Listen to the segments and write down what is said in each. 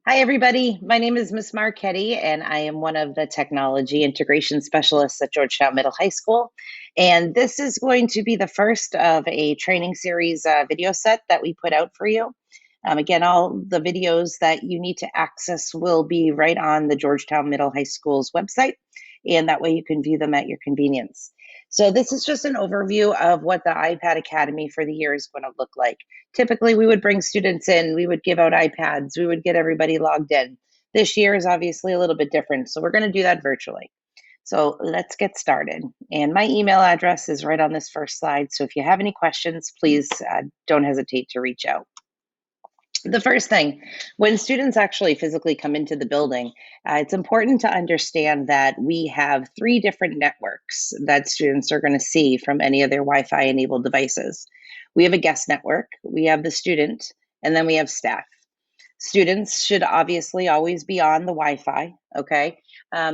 Hi, everybody. My name is Miss Marchetti, and I am one of the technology integration specialists at Georgetown Middle High School. And this is going to be the first of a training series video set that we put out for you. Again, all the videos that you need to access will be right on the Georgetown Middle High School's website, and that way you can view them at your convenience. So this is just an overview of what the iPad Academy for the year is going to look like. Typically, we would bring students in, we would give out iPads, we would get everybody logged in. This year is obviously a little bit different, so we're going to do that virtually. So let's get started. And my email address is right on this first slide. So if you have any questions, please don't hesitate to reach out. The first thing, when students actually physically come into the building, it's important to understand that we have three different networks that students are going to see from any of their Wi-Fi enabled devices. We have a guest network, we have the student, and then we have staff. Students should obviously always be on the Wi-Fi, okay?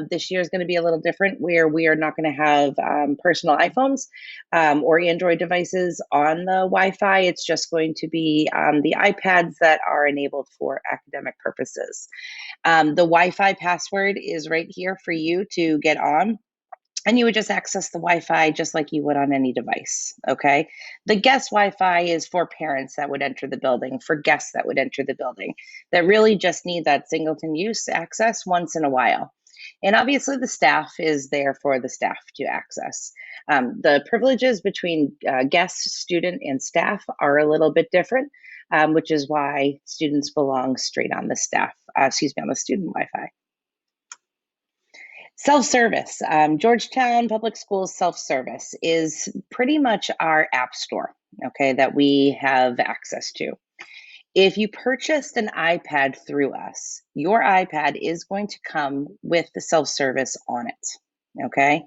This year is going to be a little different where we are not going to have personal iPhones or Android devices on the Wi-Fi. It's just going to be the iPads that are enabled for academic purposes. The Wi-Fi password is right here for you to get on. And you would just access the Wi-Fi just like you would on any device, okay? The guest Wi-Fi is for parents that would enter the building, for guests that would enter the building, that really just need that singleton use access once in a while. And obviously the staff is there for the staff to access. The privileges between guest, student, and staff are a little bit different, which is why students belong straight on the on the student Wi-Fi. Self-service. Georgetown Public Schools self-service is pretty much our app store, okay, that we have access to. If you purchased an iPad through us, your iPad is going to come with the self-service on it, okay?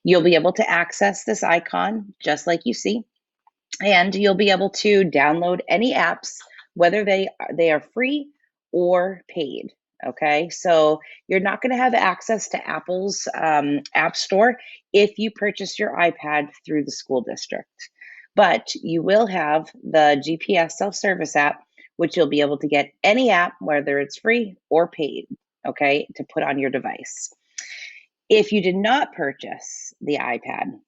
You'll be able to access this icon just like you see, and you'll be able to download any apps, whether they are free or paid. Okay, so you're not going to have access to Apple's App Store if you purchase your iPad through the school district, but you will have the GPS self-service app, which you'll be able to get any app, whether it's free or paid, okay, to put on your device. If you did not purchase the iPad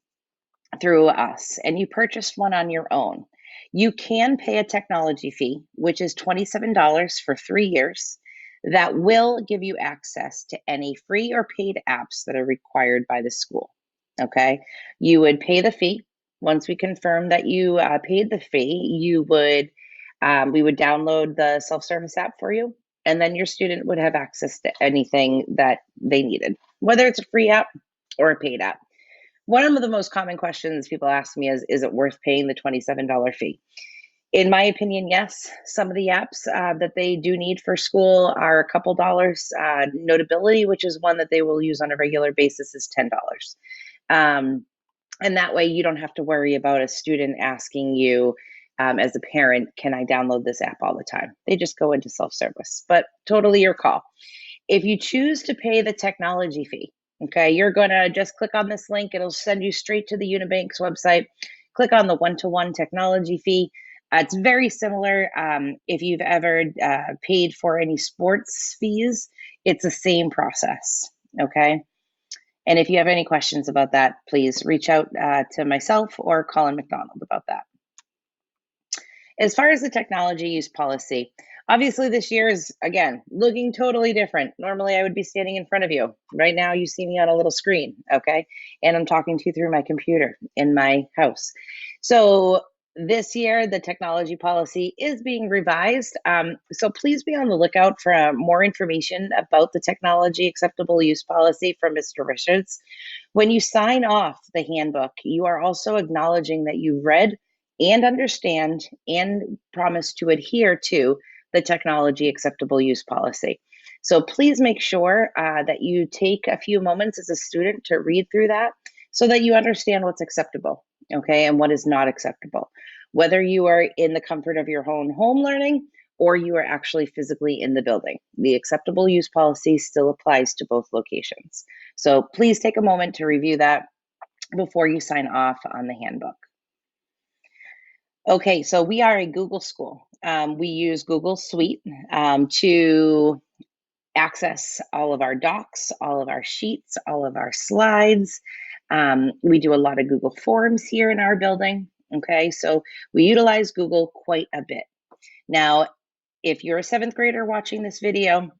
through us and you purchased one on your own, you can pay a technology fee, which is $27 for 3 years. That will give you access to any free or paid apps that are required by the school. Okay, you would pay the fee. Once we confirm that you paid the fee, we would download the self-service app for you, and then your student would have access to anything that they needed, whether it's a free app or a paid app. One of the most common questions people ask me is it worth paying the $27 fee? In my opinion, yes. Some of the apps that they do need for school are a couple dollars. Notability, which is one that they will use on a regular basis, is $10. And that way you don't have to worry about a student asking you as a parent, can I download this app all the time? They just go into self-service, but totally your call. If you choose to pay the technology fee, okay, you're going to just click on this link. It'll send you straight to the Unibank's website. Click on the one-to-one technology fee. It's very similar. If you've ever paid for any sports fees, it's the same process, okay? And if you have any questions about that, please reach out to myself or Colin McDonald about that. As far as the technology use policy, obviously this year is, again, looking totally different. Normally I would be standing in front of you. Right now you see me on a little screen, okay? And I'm talking to you through my computer in my house. So this year, the technology policy is being revised. So please be on the lookout for more information about the technology acceptable use policy from Mr. Richards. When you sign off the handbook, you are also acknowledging that you read and understand and promise to adhere to the technology acceptable use policy. So please make sure that you take a few moments as a student to read through that so that you understand what's acceptable, okay, and what is not acceptable. Whether you are in the comfort of your own home learning or you are actually physically in the building, the acceptable use policy still applies to both locations. So please take a moment to review that before you sign off on the handbook. Okay, so we are a Google school. We use Google Suite to access all of our docs, all of our sheets, all of our slides. We do a lot of Google Forms here in our building. Okay, so we utilize Google quite a bit. Now, if you're a seventh grader watching this video,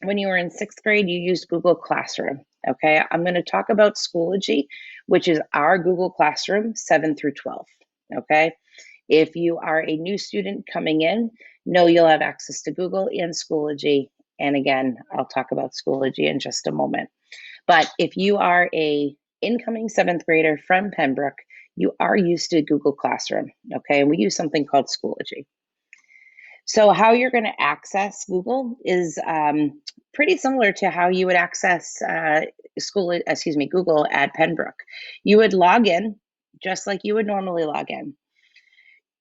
when you were in sixth grade, you used Google Classroom. Okay, I'm going to talk about Schoology, which is our Google Classroom 7 through 12. Okay, if you are a new student coming in, know you'll have access to Google and Schoology. And again, I'll talk about Schoology in just a moment. But if you are a incoming seventh grader from Pembroke, you are used to Google Classroom. Okay, and we use something called Schoology. So how you're going to access Google is pretty similar to how you would access Google at Pembroke. You would log in just like you would normally log in.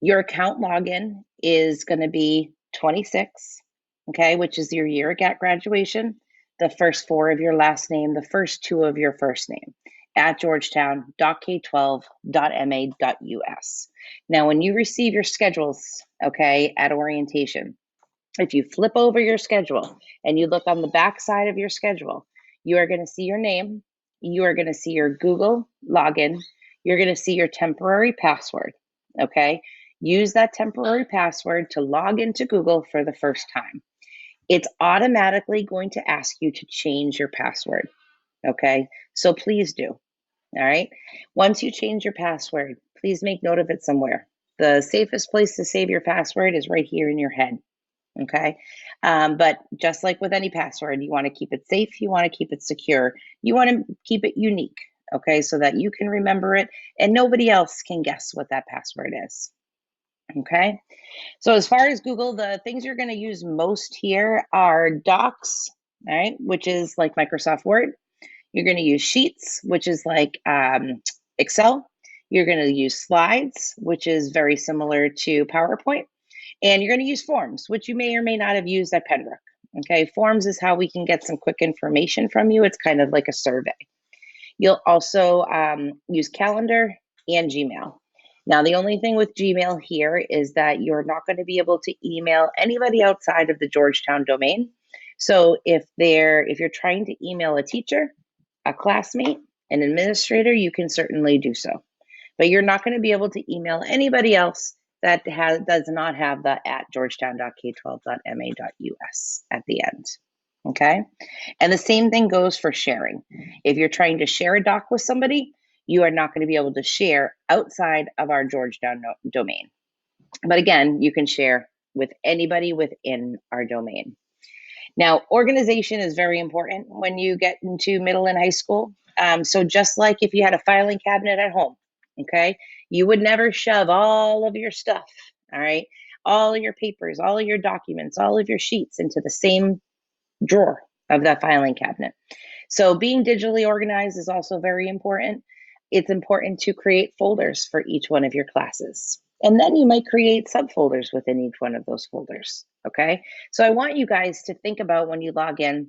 Your account login is going to be 26, okay, which is your year at graduation, the first four of your last name, the first two of your first name, at georgetown.k12.ma.us. Now, when you receive your schedules, okay, at orientation, if you flip over your schedule and you look on the back side of your schedule, you are going to see your name, you are going to see your Google login, you're going to see your temporary password, okay? Use that temporary password to log into Google for the first time. It's automatically going to ask you to change your password, okay? So please do, all right? Once you change your password, please make note of it somewhere. The safest place to save your password is right here in your head. Okay. But just like with any password, you want to keep it safe. You want to keep it secure. You want to keep it unique. Okay. So that you can remember it and nobody else can guess what that password is. Okay. So as far as Google, the things you're going to use most here are Docs, all right, which is like Microsoft Word. You're going to use Sheets, which is like Excel. You're going to use Slides, which is very similar to PowerPoint. And you're going to use Forms, which you may or may not have used at Pembroke. Okay, Forms is how we can get some quick information from you. It's kind of like a survey. You'll also use Calendar and Gmail. Now, the only thing with Gmail here is that you're not going to be able to email anybody outside of the Georgetown domain. So if you're trying to email a teacher, a classmate, an administrator, you can certainly do so. But you're not going to be able to email anybody else that does not have the at georgetown.k12.ma.us at the end. Okay. And the same thing goes for sharing. If you're trying to share a doc with somebody, you are not going to be able to share outside of our Georgetown domain. But again, you can share with anybody within our domain. Now, organization is very important when you get into middle and high school. So just like if you had a filing cabinet at home, okay, you would never shove all of your stuff, all right, all of your papers, all of your documents, all of your sheets into the same drawer of that filing cabinet. So being digitally organized is also very important. It's important to create folders for each one of your classes. And then you might create subfolders within each one of those folders, okay? So I want you guys to think about when you log in,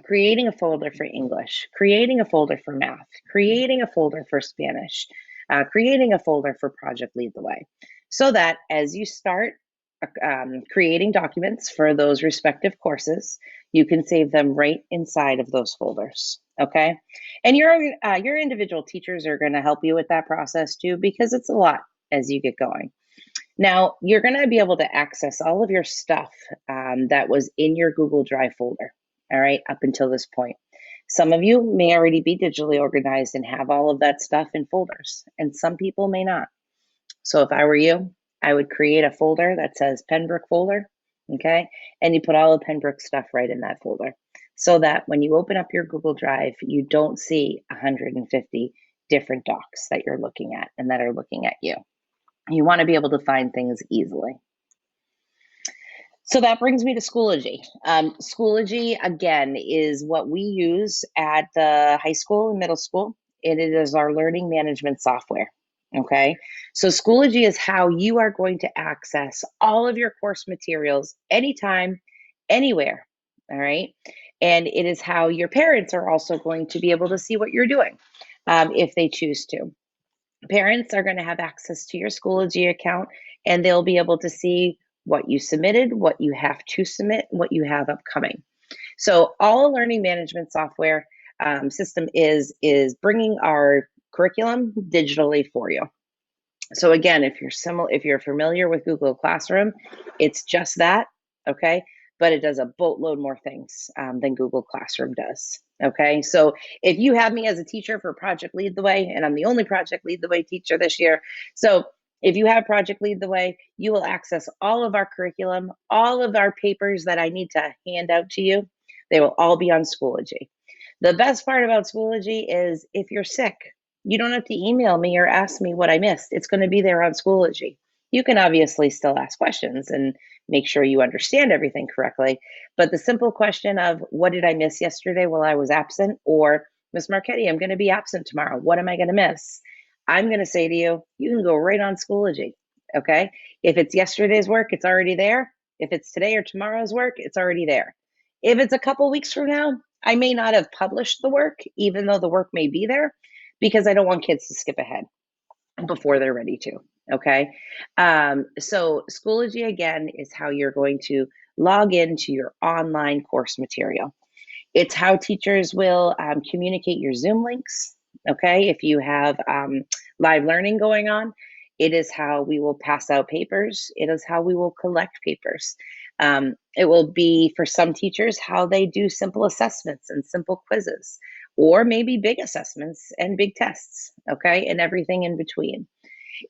creating a folder for English, creating a folder for math, creating a folder for Spanish, creating a folder for Project Lead the Way, so that as you start creating documents for those respective courses, you can save them right inside of those folders, okay? And your individual teachers are going to help you with that process too, because it's a lot as you get going. Now, you're going to be able to access all of your stuff that was in your Google Drive folder, all right, up until this point. Some of you may already be digitally organized and have all of that stuff in folders, and some people may not. So if I were you, I would create a folder that says Pembroke folder, okay? And you put all the Pembroke stuff right in that folder so that when you open up your Google Drive, you don't see 150 different docs that you're looking at and that are looking at you. You want to be able to find things easily. So that brings me to Schoology. Schoology, again, is what we use at the high school and middle school. And it is our learning management software. Okay, so Schoology is how you are going to access all of your course materials anytime, anywhere. All right, and it is how your parents are also going to be able to see what you're doing if they choose to. Parents are going to have access to your Schoology account and they'll be able to see what you submitted, what you have to submit, what you have upcoming. So all learning management software system is bringing our curriculum digitally for you. So again, if you're familiar with Google Classroom, it's just that, okay? But it does a boatload more things than Google Classroom does, okay? So if you have me as a teacher for Project Lead the Way, and I'm the only Project Lead the Way teacher this year, so if you have Project Lead the Way, you will access all of our curriculum, all of our papers that I need to hand out to you. They will all be on Schoology. The best part about Schoology is if you're sick, you don't have to email me or ask me what I missed. It's going to be there on Schoology. You can obviously still ask questions and make sure you understand everything correctly. But the simple question of what did I miss yesterday while I was absent? Or Miss Marchetti, I'm going to be absent tomorrow. What am I going to miss? I'm going to say to you, you can go right on Schoology. Okay. If it's yesterday's work, it's already there. If it's today or tomorrow's work, it's already there. If it's a couple weeks from now, I may not have published the work, even though the work may be there, because I don't want kids to skip ahead before they're ready to. Okay. So Schoology again is how you're going to log into your online course material. It's how teachers will communicate your Zoom links. Okay. If you have live learning going on, it is how we will pass out papers. It is how we will collect papers. It will be for some teachers how they do simple assessments and simple quizzes, or maybe big assessments and big tests. Okay. And everything in between.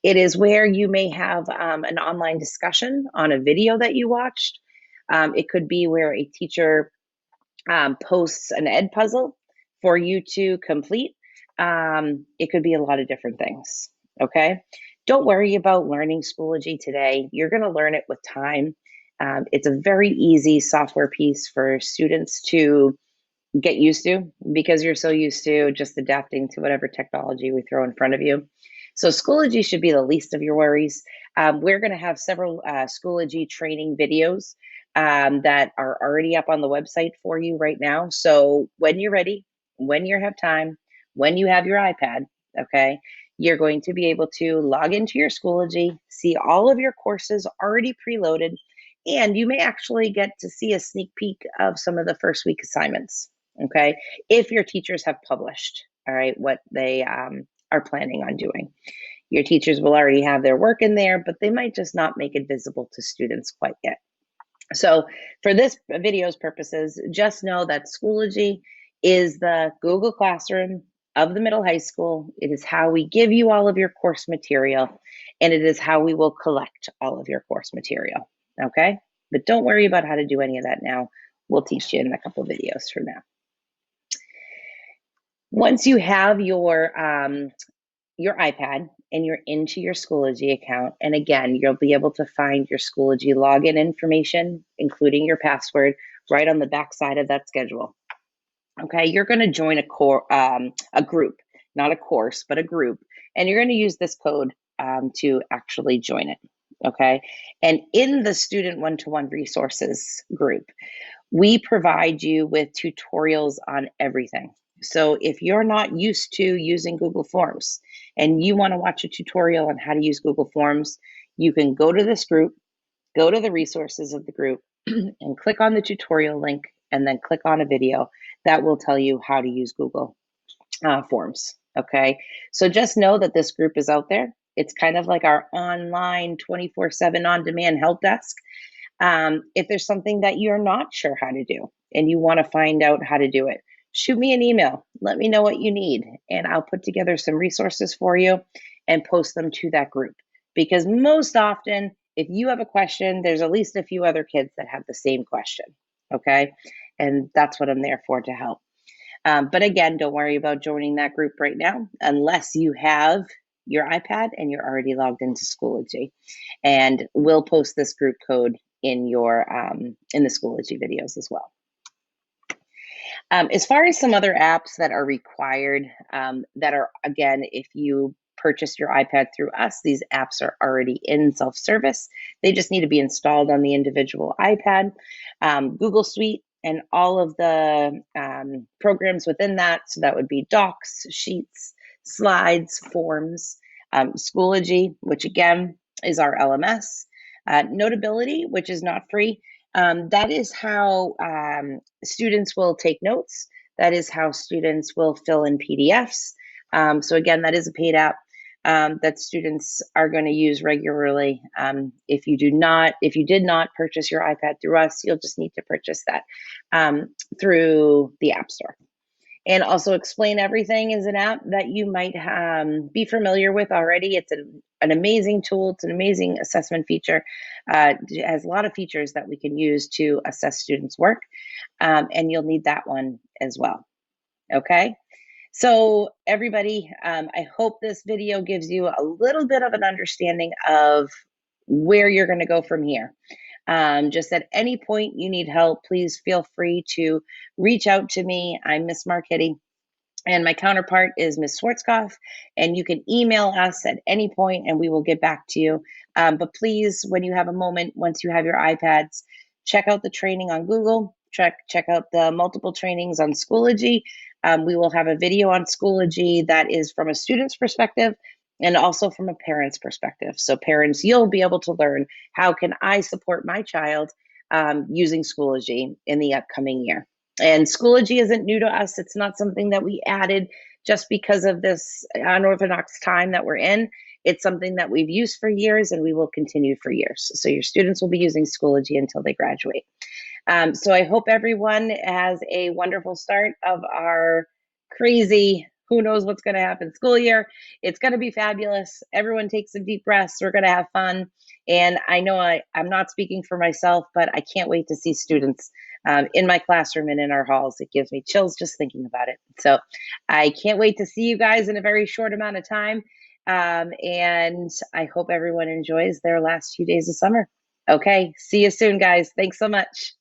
It is where you may have an online discussion on a video that you watched. It could be where a teacher posts an ed puzzle for you to complete. It could be a lot of different things. Okay. Don't worry about learning Schoology today. You're going to learn it with time. It's a very easy software piece for students to get used to because you're so used to just adapting to whatever technology we throw in front of you. So Schoology should be the least of your worries. We're going to have several Schoology training videos that are already up on the website for you right now. So when you're ready, when you have time, when you have your iPad, okay, you're going to be able to log into your Schoology, see all of your courses already preloaded, and you may actually get to see a sneak peek of some of the first week assignments, okay, if your teachers have published, all right, what they are planning on doing. Your teachers will already have their work in there, but they might just not make it visible to students quite yet. So for this video's purposes, just know that Schoology is the Google Classroom of the middle high school. It is how we give you all of your course material, and it is how we will collect all of your course material, okay? But don't worry about how to do any of that now. We'll teach you in a couple videos from now. Once you have your iPad and you're into your Schoology account, and again, you'll be able to find your Schoology login information, including your password, right on the back side of that schedule. Okay, you're going to join a group, not a course, but a group, and you're going to use this code to actually join it. Okay, and in the student one-to-one resources group, we provide you with tutorials on everything. So if you're not used to using Google Forms and you want to watch a tutorial on how to use Google Forms, you can go to this group, go to the resources of the group, and click on the tutorial link, and then click on a video that will tell you how to use Google Forms. Okay, so just know that this group is out there. It's kind of like our online 24/7 on-demand help desk. If there's something that you're not sure how to do and you want to find out how to do it, shoot me an email. Let me know what you need, and I'll put together some resources for you and post them to that group. Because most often, if you have a question, there's at least a few other kids that have the same question. Okay. And that's what I'm there for, to help. But again, don't worry about joining that group right now unless you have your iPad and you're already logged into Schoology. And we'll post this group code in your in the Schoology videos as well. As far as some other apps that are required, that are, again, if you purchase your iPad through us, these apps are already in self-service. They just need to be installed on the individual iPad. Google Suite and all of the programs within that. So that would be Docs, Sheets, Slides, Forms, Schoology, which again is our LMS, Notability, which is not free, That is how students will take notes. That is how students will fill in PDFs. So again, that is a paid app that students are going to use regularly. If you did not purchase your iPad through us, you'll just need to purchase that through the App Store. And also Explain Everything is an app that you might be familiar with already. It's an amazing tool. It's an amazing assessment feature. It has a lot of features that we can use to assess students' work, and you'll need that one as well. Okay. So everybody, I hope this video gives you a little bit of an understanding of where you're going to go from here. Just at any point you need help, please feel free to reach out to me. I'm Miss Marchetti, and my counterpart is Ms. Schwarzkopf, and you can email us at any point and we will get back to you. But please, when you have a moment, once you have your iPads, check out the training on Google, check out the multiple trainings on Schoology. We will have a video on Schoology that is from a student's perspective and also from a parent's perspective. So parents, you'll be able to learn, how can I support my child using Schoology in the upcoming year. And Schoology isn't new to us. It's not something that we added just because of this unorthodox time that we're in. It's something that we've used for years and we will continue for years. So your students will be using Schoology until they graduate. So I hope everyone has a wonderful start of our crazy, who knows what's going to happen, school year. It's going to be fabulous. Everyone take some deep breaths. We're going to have fun. And I know I'm not speaking for myself, but I can't wait to see students in my classroom and in our halls. It gives me chills just thinking about it. So I can't wait to see you guys in a very short amount of time. And I hope everyone enjoys their last few days of summer. Okay, see you soon, guys. Thanks so much.